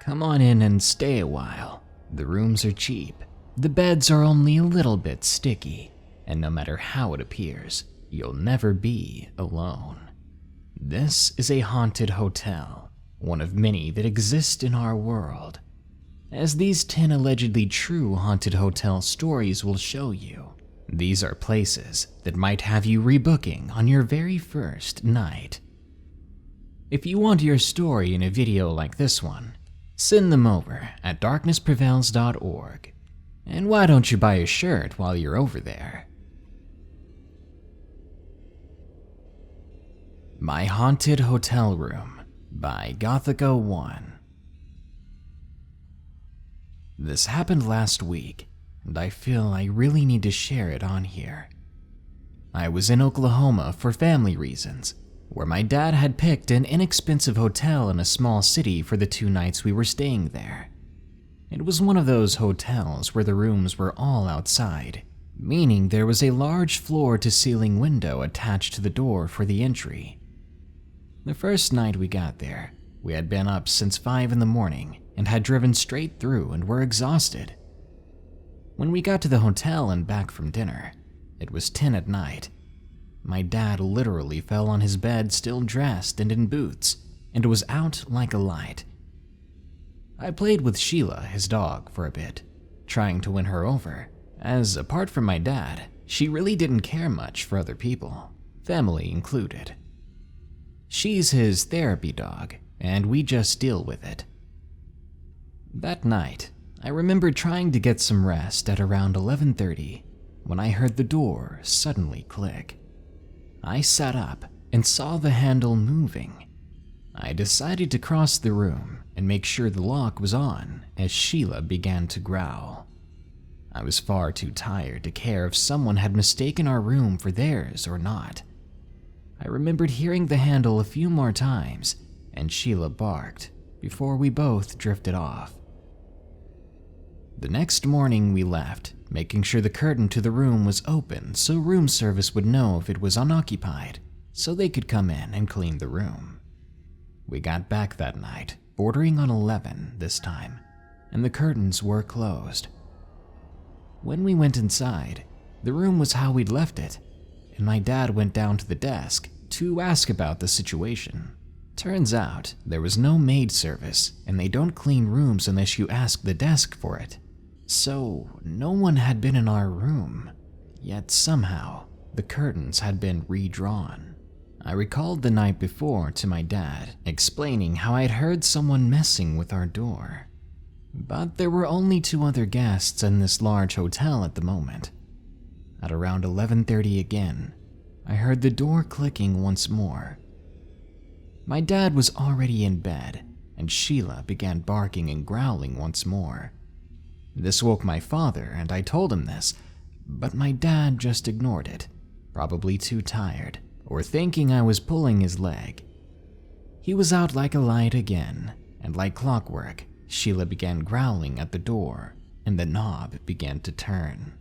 Come on in and stay a while. The rooms are cheap. The beds are only a little bit sticky, and no matter how it appears, you'll never be alone. This is a haunted hotel, one of many that exist in our world. As these 10 allegedly true haunted hotel stories will show you, these are places that might have you rebooking on your very first night. If you want your story in a video like this one, send them over at darknessprevails.org. And why don't you buy a shirt while you're over there? My Haunted Hotel Room by Gothica1. This happened last week, and I feel I really need to share it on here. I was in Oklahoma for family reasons, where my dad had picked an inexpensive hotel in a small city for the 2 nights we were staying there. It was one of those hotels where the rooms were all outside, meaning there was a large floor-to-ceiling window attached to the door for the entry. The first night we got there, we had been up since 5 in the morning and had driven straight through and were exhausted. When we got to the hotel and back from dinner, it was 10 at night. My dad literally fell on his bed still dressed and in boots, and was out like a light. I played with Sheila, his dog, for a bit, trying to win her over, as apart from my dad, she really didn't care much for other people, family included. She's his therapy dog, and we just deal with it. That night, I remember trying to get some rest at around 11:30 when I heard the door suddenly click. I sat up and saw the handle moving. I decided to cross the room and make sure the lock was on as Sheila began to growl. I was far too tired to care if someone had mistaken our room for theirs or not. I remembered hearing the handle a few more times, and Sheila barked before we both drifted off. The next morning we left, making sure the curtain to the room was open so room service would know if it was unoccupied, so they could come in and clean the room. We got back that night, bordering on 11 this time, and the curtains were closed. When we went inside, the room was how we'd left it, and my dad went down to the desk to ask about the situation. Turns out there was no maid service, and they don't clean rooms unless you ask the desk for it. So no one had been in our room, yet somehow the curtains had been redrawn. I recalled the night before to my dad, explaining how I'd heard someone messing with our door. But there were only 2 other guests in this large hotel at the moment. At around 11:30 again, I heard the door clicking once more. My dad was already in bed, and Sheila began barking and growling once more. This woke my father, and I told him this, but my dad just ignored it, probably too tired, or thinking I was pulling his leg. He was out like a light again, and like clockwork, Sheila began growling at the door, and the knob began to turn.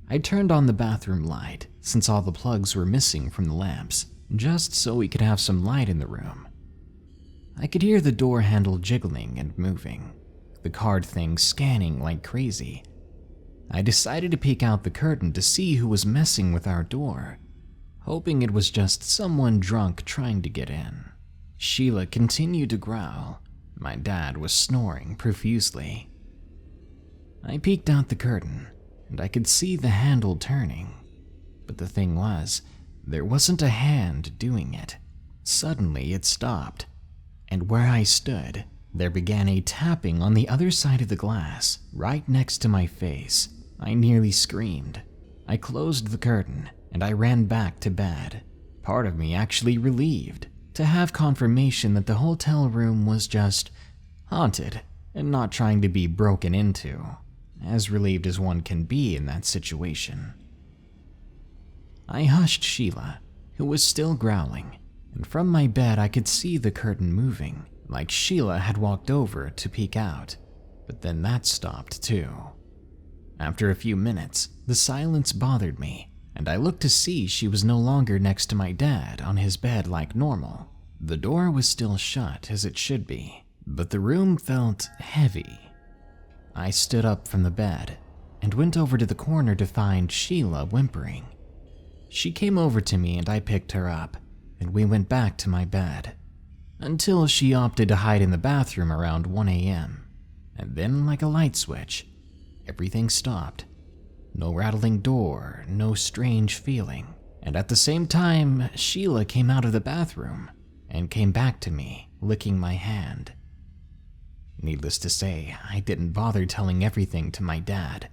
I turned on the bathroom light, since all the plugs were missing from the lamps, just so we could have some light in the room. I could hear the door handle jiggling and moving, the card thing scanning like crazy. I decided to peek out the curtain to see who was messing with our door, hoping it was just someone drunk trying to get in. Sheila continued to growl. My dad was snoring profusely. I peeked out the curtain, and I could see the handle turning. But the thing was, there wasn't a hand doing it. Suddenly it stopped, and where I stood, there began a tapping on the other side of the glass, right next to my face. I nearly screamed. I closed the curtain, and I ran back to bed, part of me actually relieved to have confirmation that the hotel room was just haunted and not trying to be broken into, as relieved as one can be in that situation. I hushed Sheila, who was still growling, and from my bed I could see the curtain moving, like Sheila had walked over to peek out, but then that stopped too. After a few minutes, the silence bothered me, and I looked to see she was no longer next to my dad on his bed like normal. The door was still shut as it should be, but the room felt heavy. I stood up from the bed and went over to the corner to find Sheila whimpering. She came over to me and I picked her up, and we went back to my bed, until she opted to hide in the bathroom around 1 a.m. And then, like a light switch, everything stopped. No rattling door, no strange feeling. And at the same time, Sheila came out of the bathroom and came back to me, licking my hand. Needless to say, I didn't bother telling everything to my dad.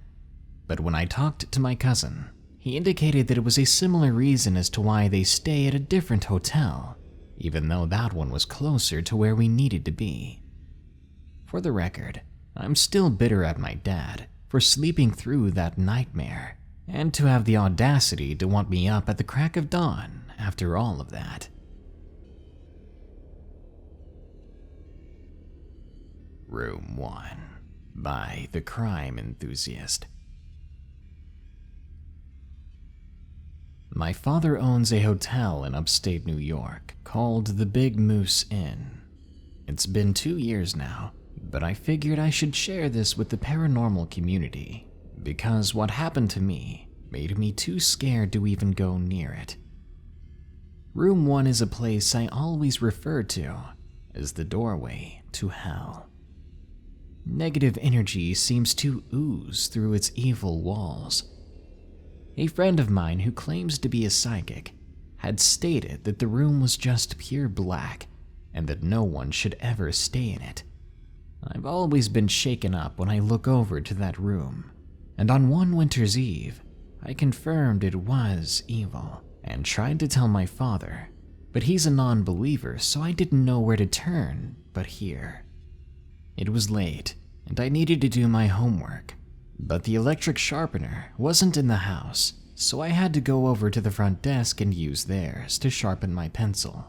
But when I talked to my cousin, he indicated that it was a similar reason as to why they stay at a different hotel, even though that one was closer to where we needed to be. For the record, I'm still bitter at my dad for sleeping through that nightmare, and to have the audacity to want me up at the crack of dawn after all of that. Room 1 by TheCrimeEnthusiast. My father owns a hotel in upstate New York called the Big Moose Inn. It's been 2 years now, but I figured I should share this with the paranormal community because what happened to me made me too scared to even go near it. Room 1 is a place I always refer to as the doorway to hell. Negative energy seems to ooze through its evil walls. A friend of mine who claims to be a psychic had stated that the room was just pure black and that no one should ever stay in it. I've always been shaken up when I look over to that room, and on one winter's eve, I confirmed it was evil and tried to tell my father, but he's a non-believer, so I didn't know where to turn but here. It was late, and I needed to do my homework, but the electric sharpener wasn't in the house, so I had to go over to the front desk and use theirs to sharpen my pencil.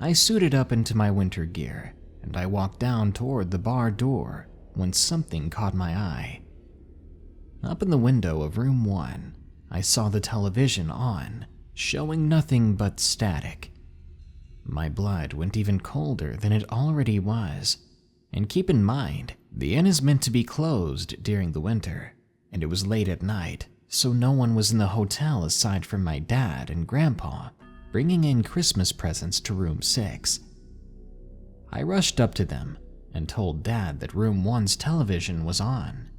I suited up into my winter gear, and I walked down toward the bar door when something caught my eye. Up in the window of room 1, I saw the television on, showing nothing but static. My blood went even colder than it already was. And keep in mind, the inn is meant to be closed during the winter, and it was late at night, so no one was in the hotel aside from my dad and grandpa, bringing in Christmas presents to room 6. I rushed up to them and told dad that room 1's television was on.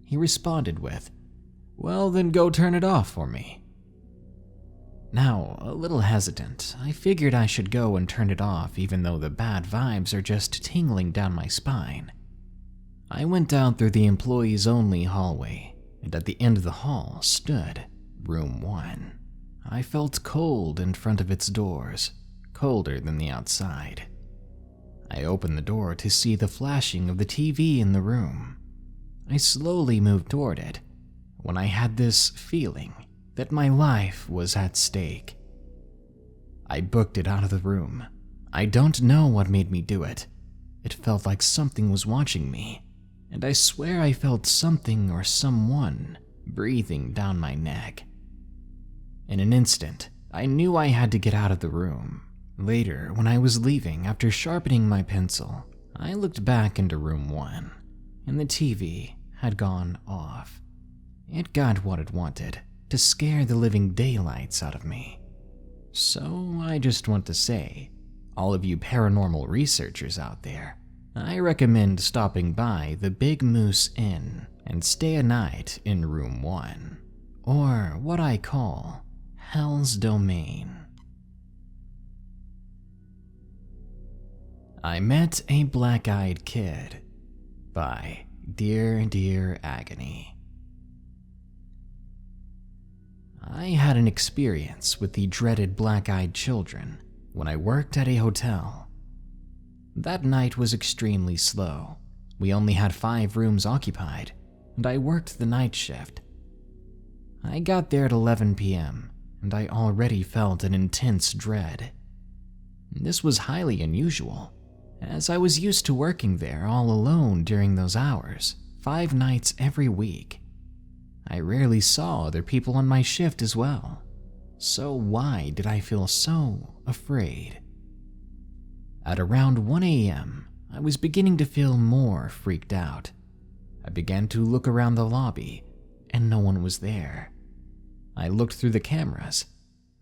He responded with, "Well, then go turn it off for me." Now, a little hesitant, I figured I should go and turn it off even though the bad vibes are just tingling down my spine. I went down through the employees-only hallway, and at the end of the hall stood room 1. I felt cold in front of its doors, colder than the outside. I opened the door to see the flashing of the TV in the room. I slowly moved toward it when I had this feeling that my life was at stake. I booked it out of the room. I don't know what made me do it. It felt like something was watching me, and I swear I felt something or someone breathing down my neck. In an instant, I knew I had to get out of the room. Later, when I was leaving after sharpening my pencil, I looked back into room 1, and the TV had gone off. It got what it wanted, to scare the living daylights out of me. So I just want to say, all of you paranormal researchers out there, I recommend stopping by the Big Moose Inn and stay a night in room 1, or what I call Hell's Domain. I Met a Black-Eyed Kid by DearDearAgony. I had an experience with the dreaded black-eyed children when I worked at a hotel. That night was extremely slow. We only had 5 rooms occupied, and I worked the night shift. I got there at 11 p.m., and I already felt an intense dread. This was highly unusual, as I was used to working there all alone during those hours, 5 nights every week. I rarely saw other people on my shift as well, so why did I feel so afraid? At around 1 a.m., I was beginning to feel more freaked out. I began to look around the lobby, and no one was there. I looked through the cameras.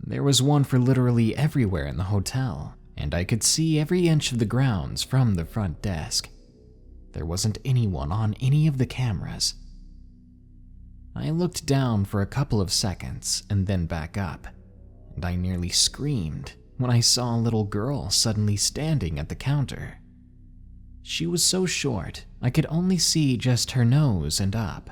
There was one for literally everywhere in the hotel, and I could see every inch of the grounds from the front desk. There wasn't anyone on any of the cameras. I looked down for a couple of seconds and then back up, and I nearly screamed when I saw a little girl suddenly standing at the counter. She was so short, I could only see just her nose and up.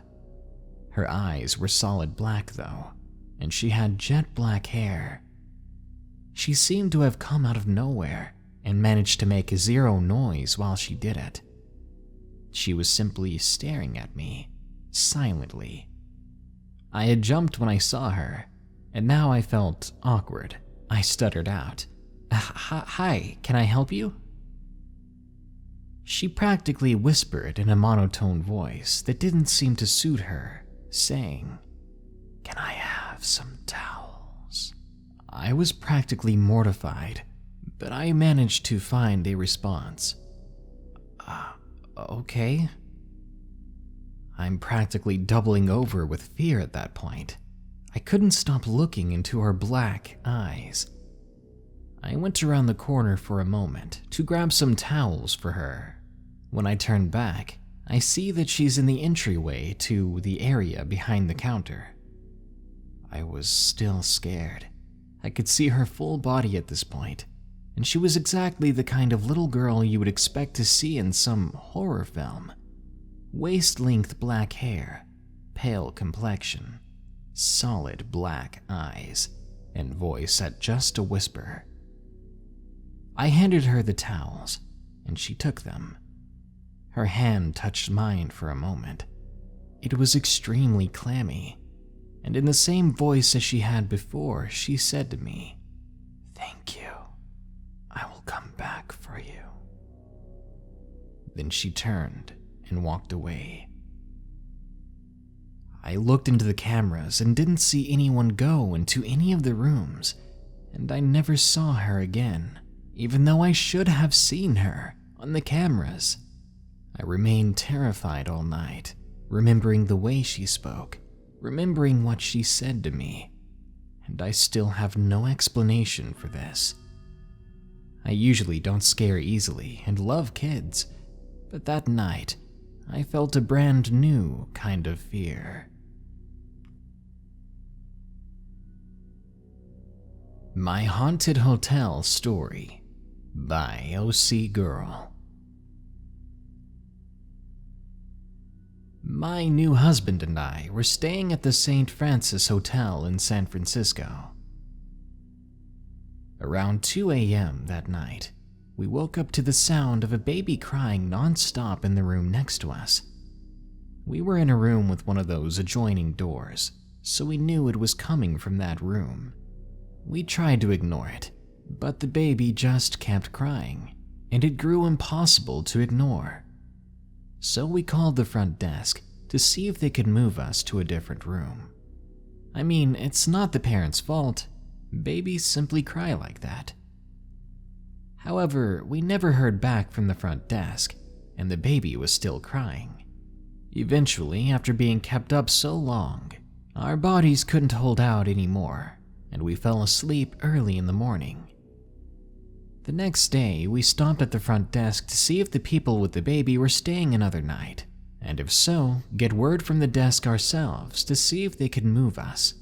Her eyes were solid black though, and she had jet black hair. She seemed to have come out of nowhere and managed to make zero noise while she did it. She was simply staring at me, silently. I had jumped when I saw her, and now I felt awkward. I stuttered out, "Hi, can I help you?" She practically whispered in a monotone voice that didn't seem to suit her, saying, "Can I have some towels?" I was practically mortified, but I managed to find a response. Okay. I'm practically doubling over with fear at that point. I couldn't stop looking into her black eyes. I went around the corner for a moment to grab some towels for her. When I turned back, I see that she's in the entryway to the area behind the counter. I was still scared. I could see her full body at this point, and she was exactly the kind of little girl you would expect to see in some horror film. Waist-length black hair, pale complexion, solid black eyes, and voice at just a whisper. I handed her the towels, and she took them. Her hand touched mine for a moment. It was extremely clammy, and in the same voice as she had before, she said to me, "Thank you. I will come back for you." Then she turned and walked away. I looked into the cameras and didn't see anyone go into any of the rooms, and I never saw her again, even though I should have seen her on the cameras. I remained terrified all night, remembering the way she spoke, remembering what she said to me, and I still have no explanation for this. I usually don't scare easily and love kids, but that night, I felt a brand new kind of fear. My Haunted Hotel Story by OCGirl. My new husband and I were staying at the St. Francis Hotel in San Francisco. Around 2 a.m. that night, we woke up to the sound of a baby crying nonstop in the room next to us. We were in a room with one of those adjoining doors, so we knew it was coming from that room. We tried to ignore it, but the baby just kept crying, and it grew impossible to ignore. So we called the front desk to see if they could move us to a different room. I mean, it's not the parents' fault. Babies simply cry like that. However, we never heard back from the front desk, and the baby was still crying. Eventually, after being kept up so long, our bodies couldn't hold out anymore, and we fell asleep early in the morning. The next day, we stopped at the front desk to see if the people with the baby were staying another night, and if so, get word from the desk ourselves to see if they could move us.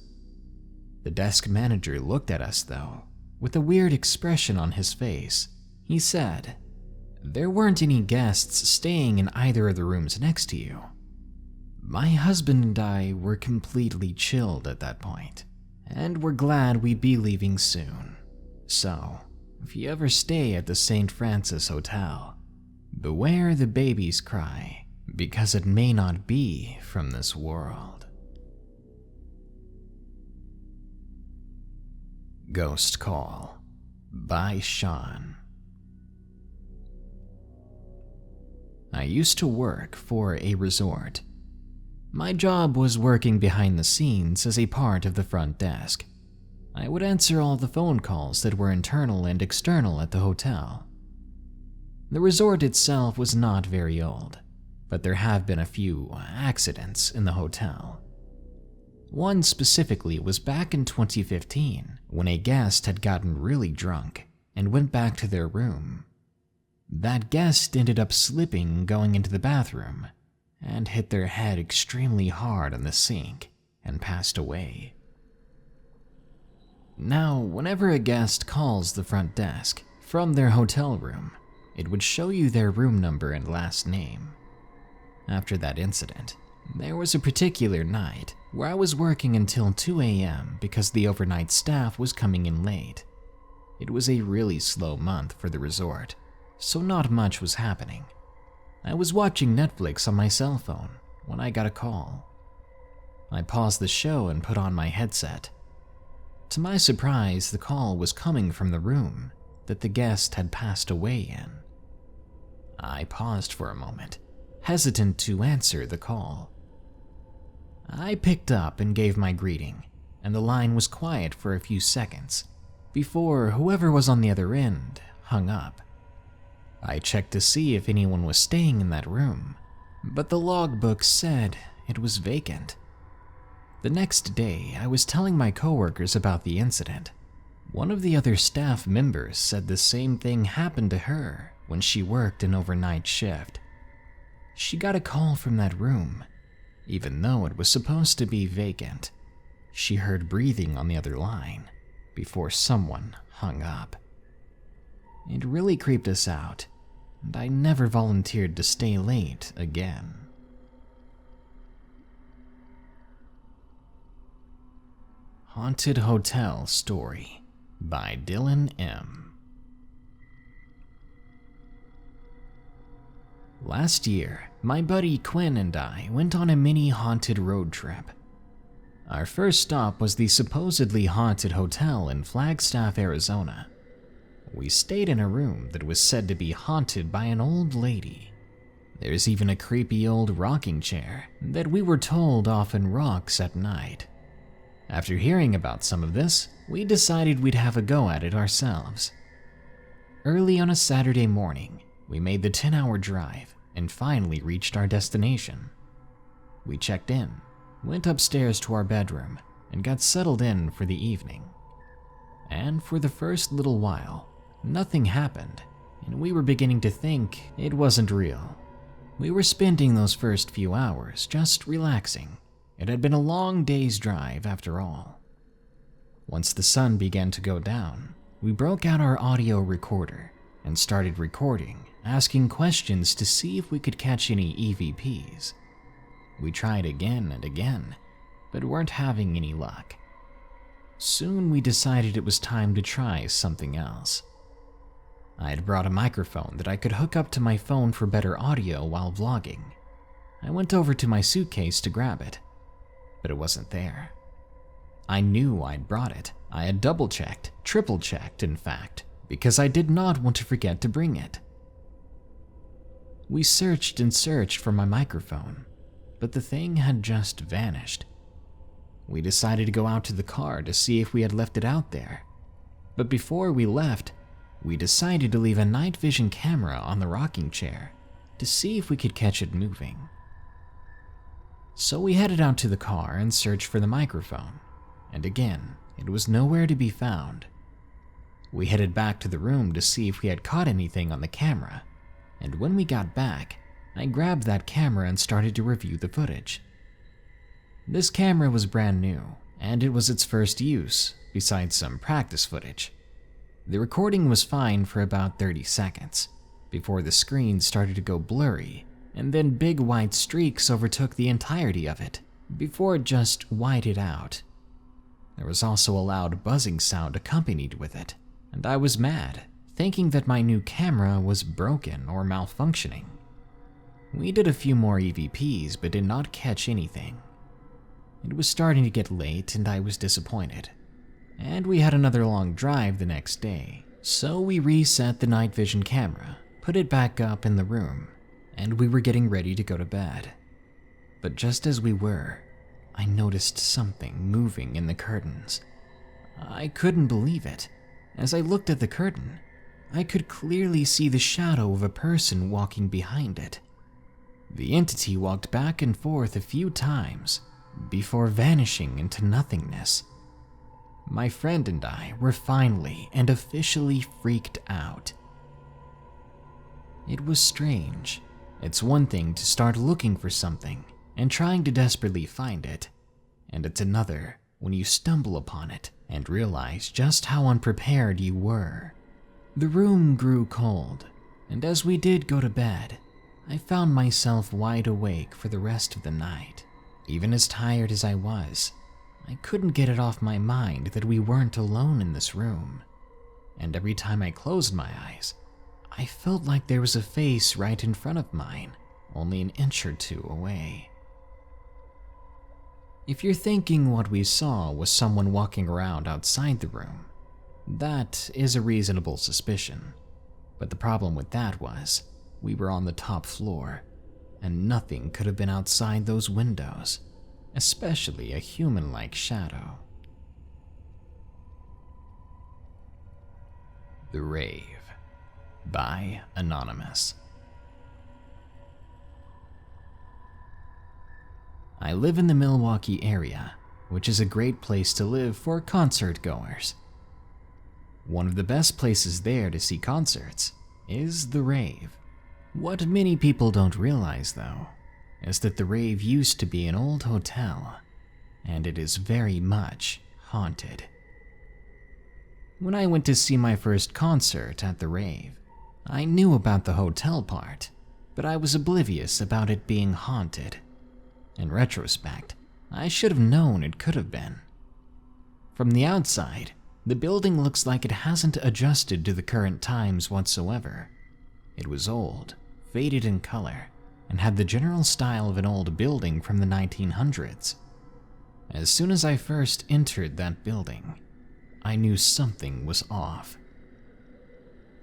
The desk manager looked at us, though, with a weird expression on his face. He said, "There weren't any guests staying in either of the rooms next to you." My husband and I were completely chilled at that point, and were glad we'd be leaving soon. So, if you ever stay at the St. Francis Hotel, beware the baby's cry, because it may not be from this world. Ghost Call by Sean. I used to work for a resort. My job was working behind the scenes as a part of the front desk. I would answer all the phone calls that were internal and external at the hotel. The resort itself was not very old, but there have been a few accidents in the hotel. One specifically was back in 2015 when a guest had gotten really drunk and went back to their room. That guest ended up slipping going into the bathroom and hit their head extremely hard on the sink and passed away. Now, whenever a guest calls the front desk from their hotel room, it would show you their room number and last name. After that incident, there was a particular night where I was working until 2 a.m. because the overnight staff was coming in late. It was a really slow month for the resort, so not much was happening. I was watching Netflix on my cell phone when I got a call. I paused the show and put on my headset. To my surprise, the call was coming from the room that the guest had passed away in. I paused for a moment, hesitant to answer the call. I picked up and gave my greeting, and the line was quiet for a few seconds before whoever was on the other end hung up. I checked to see if anyone was staying in that room, but the logbook said it was vacant. The next day, I was telling my coworkers about the incident. One of the other staff members said the same thing happened to her when she worked an overnight shift. She got a call from that room. Even though it was supposed to be vacant, she heard breathing on the other line before someone hung up. It really creeped us out, and I never volunteered to stay late again. Haunted Hotel Story by Dylan M. Last year, my buddy Quinn and I went on a mini haunted road trip. Our first stop was the supposedly haunted hotel in Flagstaff, Arizona. We stayed in a room that was said to be haunted by an old lady. There's even a creepy old rocking chair that we were told often rocks at night. After hearing about some of this, we decided we'd have a go at it ourselves. Early on a Saturday morning, we made the 10-hour drive and finally reached our destination. We checked in, went upstairs to our bedroom, and got settled in for the evening. And for the first little while, nothing happened, and we were beginning to think it wasn't real. We were spending those first few hours just relaxing. It had been a long day's drive after all. Once the sun began to go down, we broke out our audio recorder and started recording, asking questions to see if we could catch any EVPs. We tried again and again, but weren't having any luck. Soon we decided it was time to try something else. I had brought a microphone that I could hook up to my phone for better audio while vlogging. I went over to my suitcase to grab it, but it wasn't there. I knew I'd brought it. I had double-checked, triple-checked, in fact, because I did not want to forget to bring it. We searched and searched for my microphone, but the thing had just vanished. We decided to go out to the car to see if we had left it out there, but before we left, we decided to leave a night vision camera on the rocking chair to see if we could catch it moving. So we headed out to the car and searched for the microphone, and again, it was nowhere to be found. We headed back to the room to see if we had caught anything on the camera, and when we got back, I grabbed that camera and started to review the footage. This camera was brand new, and it was its first use, besides some practice footage. The recording was fine for about 30 seconds, before the screen started to go blurry, and then big white streaks overtook the entirety of it, before it just whited out. There was also a loud buzzing sound accompanied with it, and I was mad, thinking that my new camera was broken or malfunctioning. We did a few more EVPs but did not catch anything. It was starting to get late and I was disappointed, and we had another long drive the next day, so we reset the night vision camera, put it back up in the room, and we were getting ready to go to bed. But just as we were, I noticed something moving in the curtains. I couldn't believe it. As I looked at the curtain, I could clearly see the shadow of a person walking behind it. The entity walked back and forth a few times before vanishing into nothingness. My friend and I were finally and officially freaked out. It was strange. It's one thing to start looking for something and trying to desperately find it, and it's another when you stumble upon it and realize just how unprepared you were. The room grew cold, and as we did go to bed, I found myself wide awake for the rest of the night. Even as tired as I was, I couldn't get it off my mind that we weren't alone in this room. And every time I closed my eyes, I felt like there was a face right in front of mine, only an inch or two away. If you're thinking what we saw was someone walking around outside the room, that is a reasonable suspicion. But the problem with that was, we were on the top floor, and nothing could have been outside those windows, especially a human-like shadow. The Rave by Anonymous. I live in the Milwaukee area, which is a great place to live for concert goers. One of the best places there to see concerts is the Rave. What many people don't realize, though, is that the Rave used to be an old hotel, and it is very much haunted. When I went to see my first concert at the Rave, I knew about the hotel part, but I was oblivious about it being haunted. In retrospect, I should have known it could have been. From the outside, the building looks like it hasn't adjusted to the current times whatsoever. It was old, faded in color, and had the general style of an old building from the 1900s. As soon as I first entered that building, I knew something was off.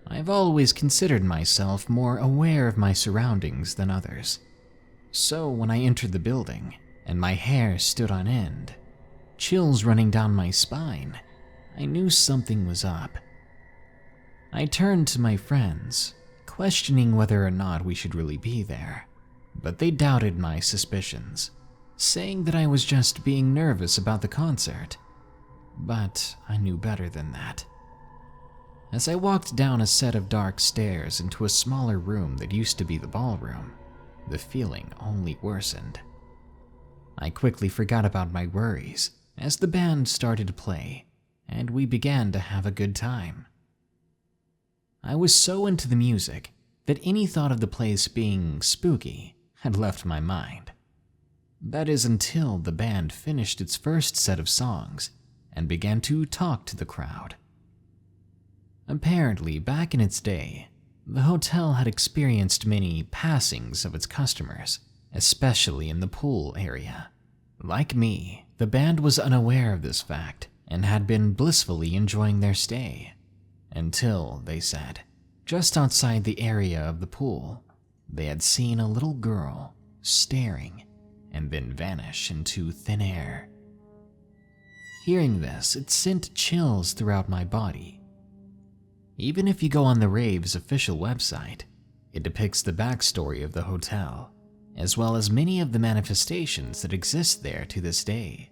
I've always considered myself more aware of my surroundings than others. So when I entered the building, and my hair stood on end, chills running down my spine, I knew something was up. I turned to my friends, questioning whether or not we should really be there, but they doubted my suspicions, saying that I was just being nervous about the concert. But I knew better than that. As I walked down a set of dark stairs into a smaller room that used to be the ballroom, the feeling only worsened. I quickly forgot about my worries as the band started to play, and we began to have a good time. I was so into the music that any thought of the place being spooky had left my mind. That is until the band finished its first set of songs and began to talk to the crowd. Apparently, back in its day, the hotel had experienced many passings of its customers, especially in the pool area. Like me, the band was unaware of this fact and had been blissfully enjoying their stay, until, they said, just outside the area of the pool, they had seen a little girl staring and then vanish into thin air. Hearing this, it sent chills throughout my body. Even if you go on the Rave's official website, it depicts the backstory of the hotel, as well as many of the manifestations that exist there to this day.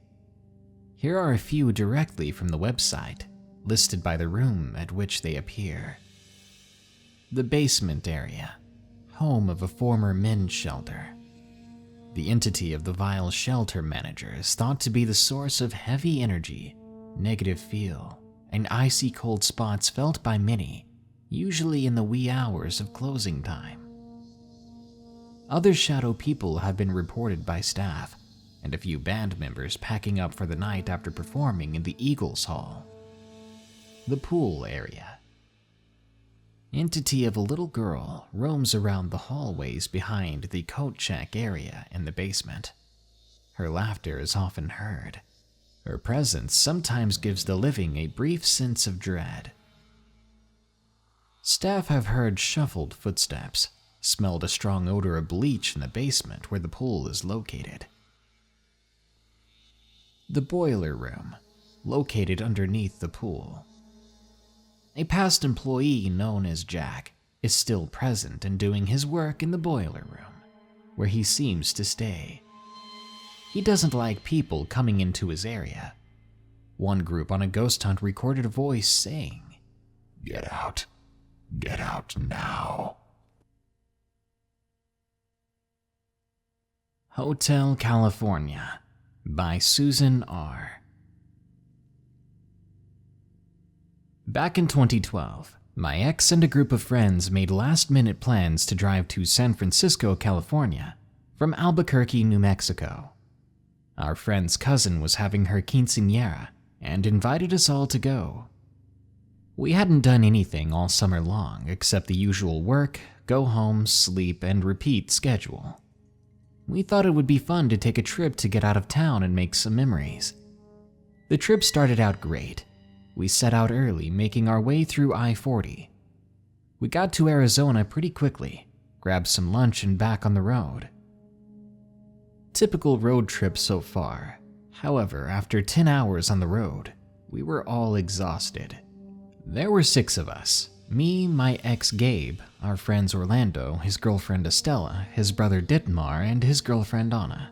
Here are a few directly from the website, listed by the room at which they appear. The basement area, home of a former men's shelter. The entity of the vile shelter manager is thought to be the source of heavy energy, negative feel, and icy cold spots felt by many, usually in the wee hours of closing time. Other shadow people have been reported by staff, and a few band members packing up for the night after performing in the Eagles Hall. The pool area. Entity of a little girl roams around the hallways behind the coat check area in the basement. Her laughter is often heard. Her presence sometimes gives the living a brief sense of dread. Staff have heard shuffled footsteps, smelled a strong odor of bleach in the basement where the pool is located. The boiler room, located underneath the pool. A past employee known as Jack is still present and doing his work in the boiler room, where he seems to stay. He doesn't like people coming into his area. One group on a ghost hunt recorded a voice saying, "Get out. Get out now." Hotel California by Susan R. Back in 2012, my ex and a group of friends made last-minute plans to drive to San Francisco, California, from Albuquerque, New Mexico. Our friend's cousin was having her quinceañera and invited us all to go. We hadn't done anything all summer long except the usual work, go home, sleep, and repeat schedule. We thought it would be fun to take a trip to get out of town and make some memories. The trip started out great. We set out early, making our way through I-40. We got to Arizona pretty quickly, grabbed some lunch and back on the road. Typical road trip so far. However, after 10 hours on the road, we were all exhausted. There were 6 of us. Me, my ex Gabe, our friends Orlando, his girlfriend Estella, his brother Dietmar, and his girlfriend Anna.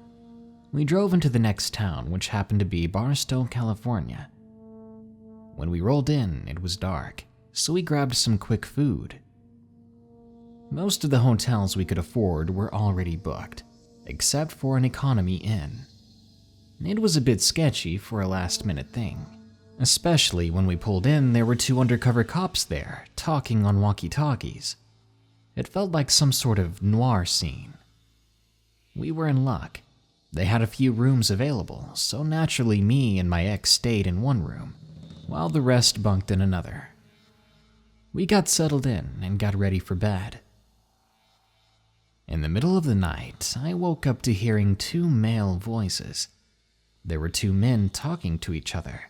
We drove into the next town, which happened to be Barstow, California. When we rolled in, it was dark, so we grabbed some quick food. Most of the hotels we could afford were already booked, except for an economy inn. It was a bit sketchy for a last-minute thing, especially when we pulled in. There were 2 undercover cops there, talking on walkie-talkies. It felt like some sort of noir scene. We were in luck. They had a few rooms available, so naturally me and my ex stayed in one room, while the rest bunked in another. We got settled in and got ready for bed. In the middle of the night, I woke up to hearing 2 male voices. There were 2 men talking to each other.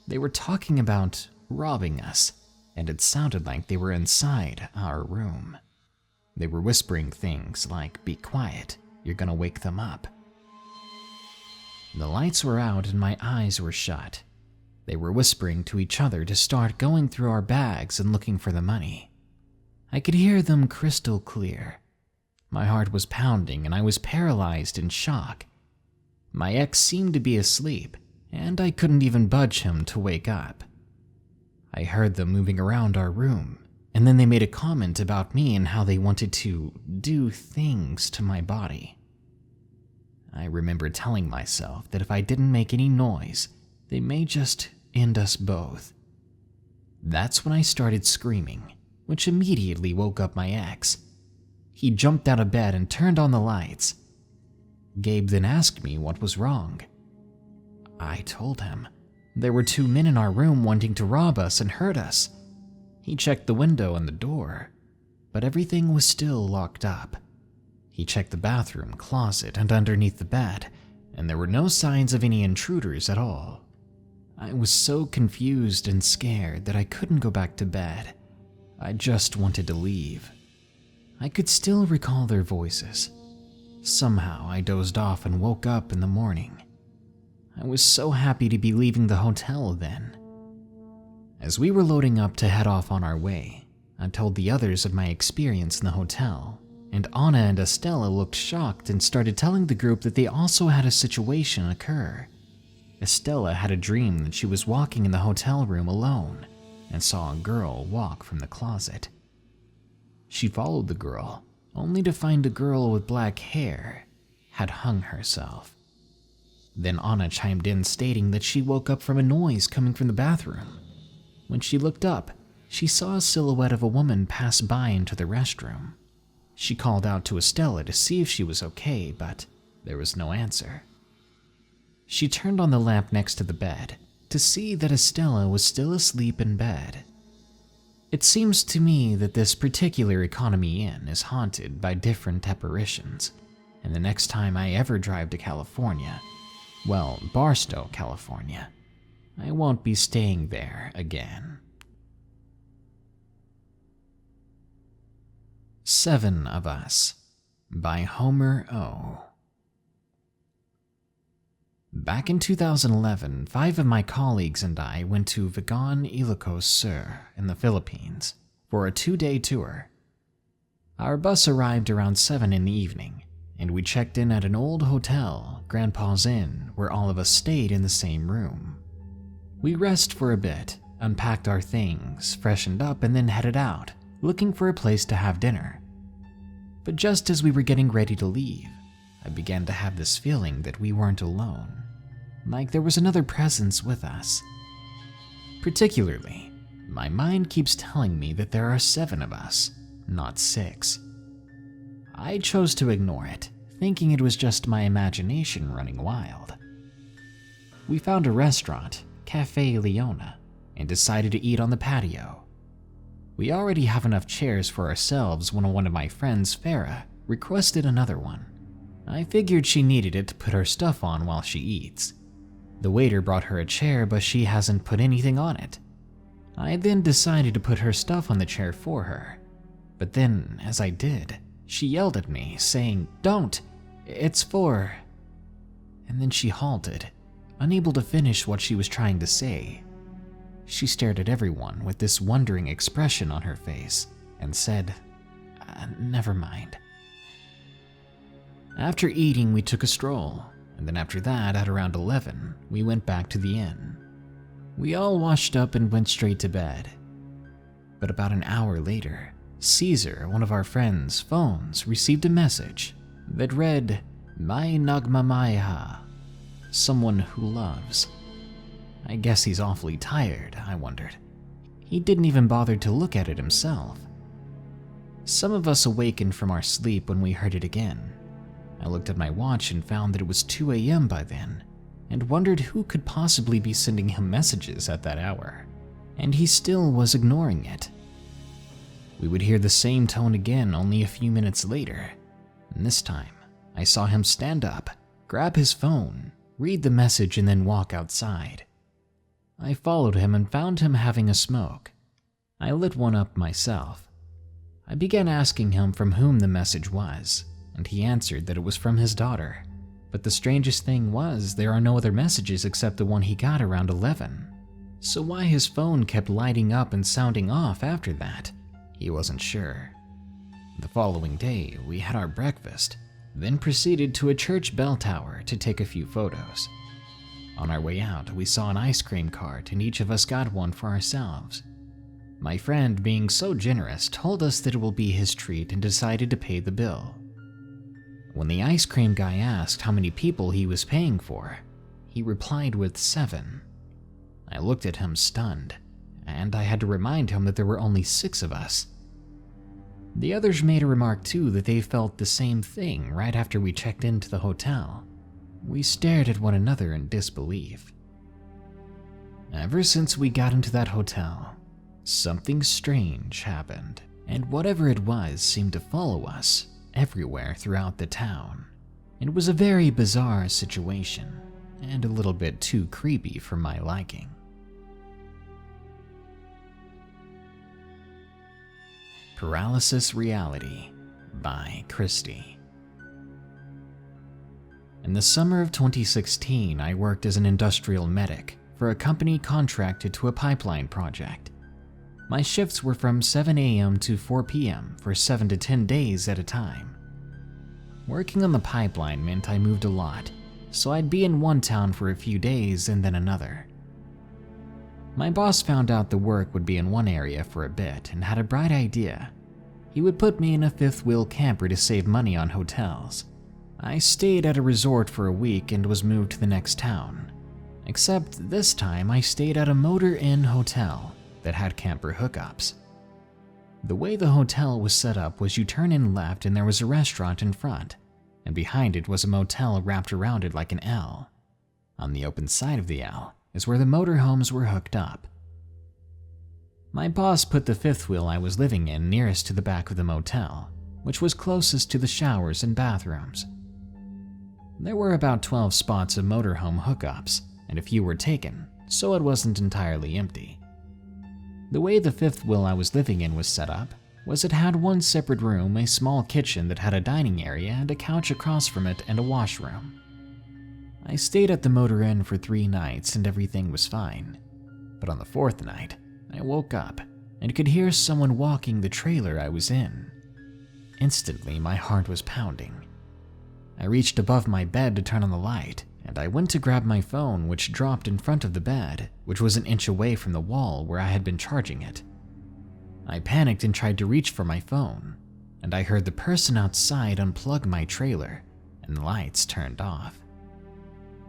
They were talking about robbing us, and it sounded like they were inside our room. They were whispering things like, "Be quiet, you're gonna wake them up." The lights were out and my eyes were shut. They were whispering to each other to start going through our bags and looking for the money. I could hear them crystal clear. My heart was pounding and I was paralyzed in shock. My ex seemed to be asleep, and I couldn't even budge him to wake up. I heard them moving around our room, and then they made a comment about me and how they wanted to do things to my body. I remember telling myself that if I didn't make any noise, they may just end us both. That's when I started screaming, which immediately woke up my ex. He jumped out of bed and turned on the lights. Gabe then asked me what was wrong. I told him. There were 2 men in our room wanting to rob us and hurt us. He checked the window and the door, but everything was still locked up. He checked the bathroom, closet, and underneath the bed, and there were no signs of any intruders at all. I was so confused and scared that I couldn't go back to bed. I just wanted to leave. I could still recall their voices. Somehow I dozed off and woke up in the morning. I was so happy to be leaving the hotel then. As we were loading up to head off on our way, I told the others of my experience in the hotel, and Anna and Estella looked shocked and started telling the group that they also had a situation occur. Estella had a dream that she was walking in the hotel room alone and saw a girl walk from the closet. She followed the girl, only to find a girl with black hair had hung herself. Then Anna chimed in stating that she woke up from a noise coming from the bathroom. When she looked up, she saw a silhouette of a woman pass by into the restroom. She called out to Estella to see if she was okay, but there was no answer. She turned on the lamp next to the bed to see that Estella was still asleep in bed. It seems to me that this particular economy inn is haunted by different apparitions, and the next time I ever drive to California, well, Barstow, California, I won't be staying there again. 7 of Us by Homer O. Back in 2011, 5 of my colleagues and I went to Vigan, Ilocos Sur in the Philippines for a 2-day tour. Our bus arrived around 7 in the evening, and we checked in at an old hotel, Grandpa's Inn, where all of us stayed in the same room. We rested for a bit, unpacked our things, freshened up, and then headed out, looking for a place to have dinner. But just as we were getting ready to leave, I began to have this feeling that we weren't alone, like there was another presence with us. Particularly, my mind keeps telling me that there are 7 of us, not 6. I chose to ignore it, thinking it was just my imagination running wild. We found a restaurant, Cafe Leona, and decided to eat on the patio. We already have enough chairs for ourselves when one of my friends, Farah, requested another one. I figured she needed it to put her stuff on while she eats. The waiter brought her a chair, but she hasn't put anything on it. I then decided to put her stuff on the chair for her. But then, as I did, she yelled at me, saying, "Don't! It's for..." And then she halted, unable to finish what she was trying to say. She stared at everyone with this wondering expression on her face and said, "Never mind." After eating, we took a stroll, and then after that, at around 11, we went back to the inn. We all washed up and went straight to bed. But about an hour later, Caesar, one of our friends' phones, received a message that read, "May nagmamaya," someone who loves. I guess he's awfully tired, I wondered. He didn't even bother to look at it himself. Some of us awakened from our sleep when we heard it again. I looked at my watch and found that it was 2 a.m. by then, and wondered who could possibly be sending him messages at that hour, and he still was ignoring it. We would hear the same tone again only a few minutes later, and this time I saw him stand up, grab his phone, read the message, and then walk outside. I followed him and found him having a smoke. I lit one up myself. I began asking him from whom the message was, and he answered that it was from his daughter. But the strangest thing was there are no other messages except the one he got around 11. So why his phone kept lighting up and sounding off after that, he wasn't sure. The following day, we had our breakfast, then proceeded to a church bell tower to take a few photos. On our way out, we saw an ice cream cart and each of us got one for ourselves. My friend, being so generous, told us that it will be his treat and decided to pay the bill. When the ice cream guy asked how many people he was paying for, he replied with 7. I looked at him stunned, and I had to remind him that there were only 6 of us. The others made a remark too that they felt the same thing right after we checked into the hotel. We stared at one another in disbelief. Ever since we got into that hotel, something strange happened, and whatever it was seemed to follow us everywhere throughout the town. It was a very bizarre situation, and a little bit too creepy for my liking. Paralysis Reality by Kristy. In the summer of 2016, I worked as an industrial medic for a company contracted to a pipeline project. My shifts were from 7 a.m. to 4 p.m. for 7 to 10 days at a time. Working on the pipeline meant I moved a lot, so I'd be in one town for a few days and then another. My boss found out the work would be in one area for a bit and had a bright idea. He would put me in a fifth-wheel camper to save money on hotels. I stayed at a resort for a week and was moved to the next town. Except this time I stayed at a motor inn hotel that had camper hookups. The way the hotel was set up was you turn in left and there was a restaurant in front, and behind it was a motel wrapped around it like an L. On the open side of the L is where the motorhomes were hooked up. My boss put the fifth wheel I was living in nearest to the back of the motel, which was closest to the showers and bathrooms. There were about 12 spots of motorhome hookups, and a few were taken, so it wasn't entirely empty. The way the fifth wheel I was living in was set up was it had one separate room, a small kitchen that had a dining area and a couch across from it and a washroom. I stayed at the motor inn for 3 nights and everything was fine. But on the 4th night, I woke up and could hear someone walking the trailer I was in. Instantly, my heart was pounding. I reached above my bed to turn on the light, and I went to grab my phone, which dropped in front of the bed, which was an inch away from the wall where I had been charging it. I panicked and tried to reach for my phone, and I heard the person outside unplug my trailer, and the lights turned off.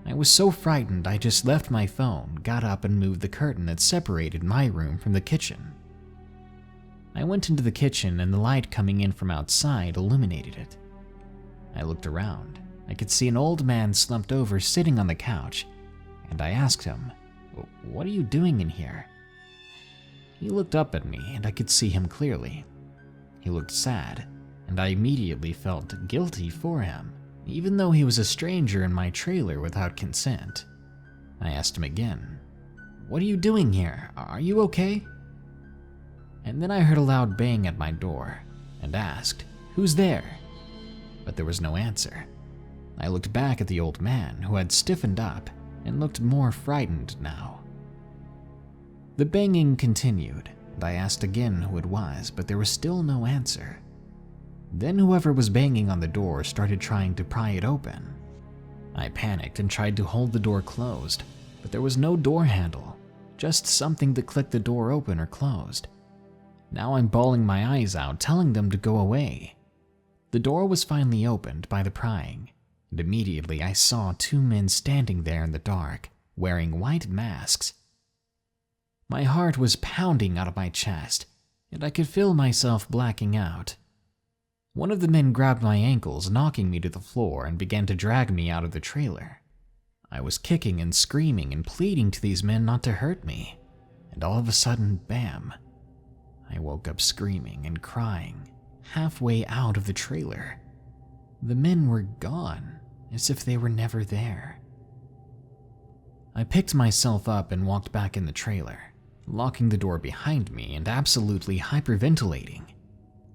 I was so frightened I just left my phone, got up and moved the curtain that separated my room from the kitchen. I went into the kitchen and the light coming in from outside illuminated it. I looked around. I could see an old man slumped over sitting on the couch, and I asked him, "What are you doing in here?" He looked up at me and I could see him clearly. He looked sad, and I immediately felt guilty for him, even though he was a stranger in my trailer without consent. I asked him again, "What are you doing here? Are you okay?" And then I heard a loud bang at my door and asked, "Who's there?" But there was no answer. I looked back at the old man, who had stiffened up and looked more frightened now. The banging continued, and I asked again who it was, but there was still no answer. Then whoever was banging on the door started trying to pry it open. I panicked and tried to hold the door closed, but there was no door handle, just something that clicked the door open or closed. Now I'm bawling my eyes out, telling them to go away. The door was finally opened by the prying, and immediately I saw 2 men standing there in the dark, wearing white masks. My heart was pounding out of my chest, and I could feel myself blacking out. One of the men grabbed my ankles, knocking me to the floor, and began to drag me out of the trailer. I was kicking and screaming and pleading to these men not to hurt me, and all of a sudden, bam! I woke up screaming and crying, halfway out of the trailer. The men were gone, as if they were never there. I picked myself up and walked back in the trailer, locking the door behind me and absolutely hyperventilating.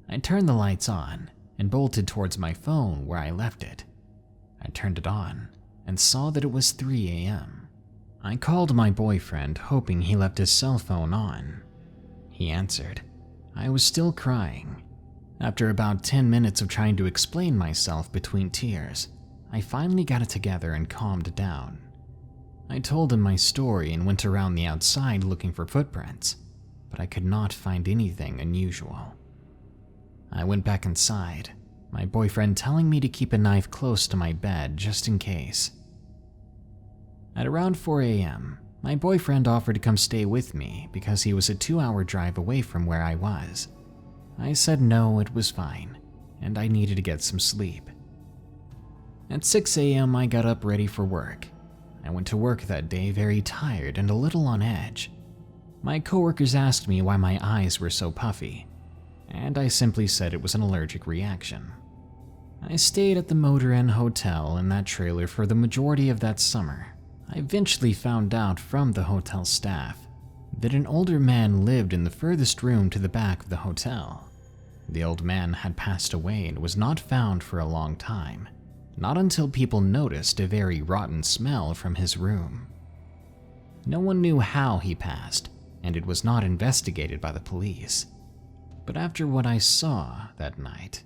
I turned the lights on and bolted towards my phone where I left it. I turned it on and saw that it was 3 a.m. I called my boyfriend, hoping he left his cell phone on. He answered. I was still crying. After about 10 minutes of trying to explain myself between tears, I finally got it together and calmed down. I told him my story and went around the outside looking for footprints, but I could not find anything unusual. I went back inside, my boyfriend telling me to keep a knife close to my bed just in case. At around 4 a.m., my boyfriend offered to come stay with me because he was a 2-hour drive away from where I was. I said no, it was fine, and I needed to get some sleep. At 6 a.m., I got up ready for work. I went to work that day very tired and a little on edge. My coworkers asked me why my eyes were so puffy, and I simply said it was an allergic reaction. I stayed at the Motor Inn Hotel in that trailer for the majority of that summer. I eventually found out from the hotel staff that an older man lived in the furthest room to the back of the hotel. The old man had passed away and was not found for a long time, not until people noticed a very rotten smell from his room. No one knew how he passed, and it was not investigated by the police. But after what I saw that night,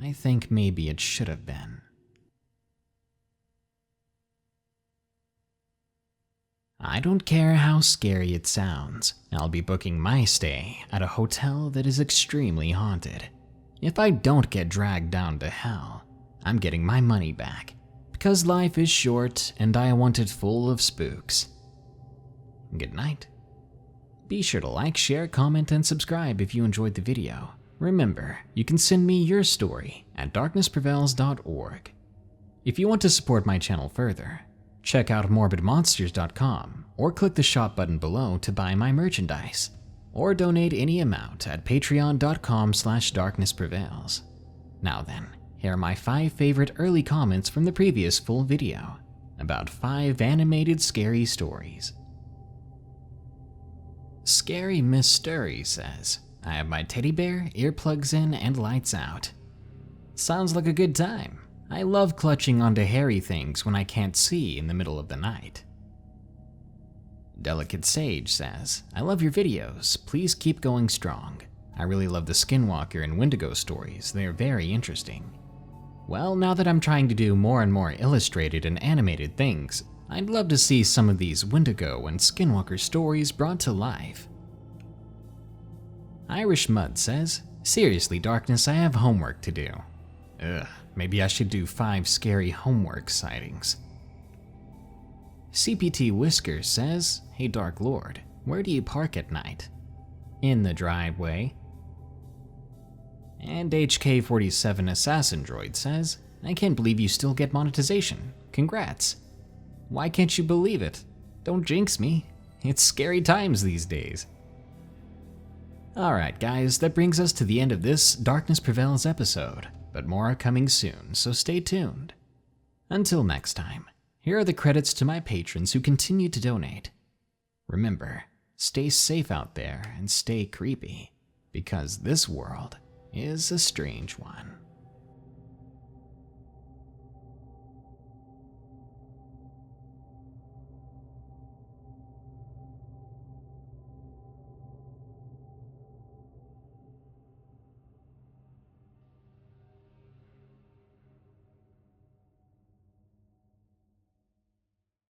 I think maybe it should have been. I don't care how scary it sounds, I'll be booking my stay at a hotel that is extremely haunted. If I don't get dragged down to hell, I'm getting my money back, because life is short and I want it full of spooks. Good night. Be sure to like, share, comment, and subscribe if you enjoyed the video. Remember, you can send me your story at darknessprevails.org. If you want to support my channel further, check out morbidmonsters.com or click the shop button below to buy my merchandise, or donate any amount at patreon.com/darknessprevails. Now then, here are my 5 favorite early comments from the previous full video about 5 animated scary stories. Scary Miss Sturry says, I have my teddy bear, earplugs in, and lights out. Sounds like a good time. I love clutching onto hairy things when I can't see in the middle of the night. Delicate Sage says, I love your videos. Please keep going strong. I really love the Skinwalker and Wendigo stories. They're very interesting. Well, now that I'm trying to do more and more illustrated and animated things, I'd love to see some of these Wendigo and Skinwalker stories brought to life. Irish Mud says, seriously, Darkness, I have homework to do. Ugh, maybe I should do 5 scary homework sightings. CPT Whiskers says, hey Dark Lord, where do you park at night? In the driveway. And HK47 Assassin Droid says, I can't believe you still get monetization. Congrats. Why can't you believe it? Don't jinx me. It's scary times these days. Alright guys, that brings us to the end of this Darkness Prevails episode, but more are coming soon, so stay tuned. Until next time, here are the credits to my patrons who continue to donate. Remember, stay safe out there and stay creepy, because this world is a strange one.